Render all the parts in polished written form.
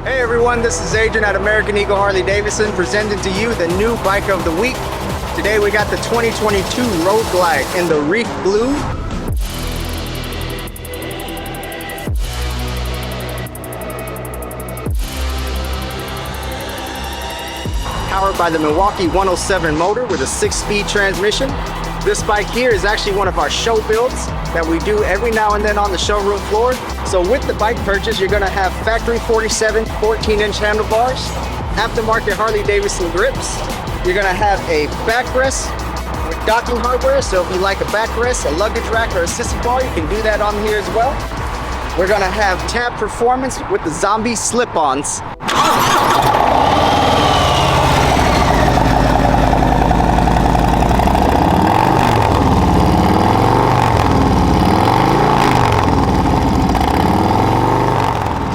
Hey everyone, this is Adrian at American Eagle Harley-Davidson presenting to you the new bike of the week. Today we got the 2022 Road Glide in the Reef Blue. Powered by the Milwaukee 107 motor with a 6-speed transmission. This bike here is actually one of our show builds that we do every now and then on the showroom floor. So with the bike purchase, you're gonna have factory 47 14-inch handlebars, aftermarket Harley-Davidson grips. You're gonna have a backrest with docking hardware. So if you like a backrest, a luggage rack, or a sissy ball, you can do that on here as well. We're gonna have tab performance with the zombie slip-ons.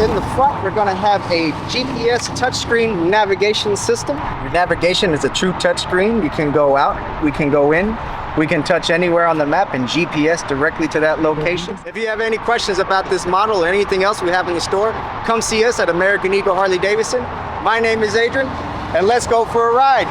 In the front, we're gonna have a GPS touchscreen navigation system. Your navigation is a true touchscreen. You can go out, we can go in, we can touch anywhere on the map and GPS directly to that location. If you have any questions about this model or anything else we have in the store, come see us at American Eagle Harley-Davidson. My name is Adrian, and let's go for a ride.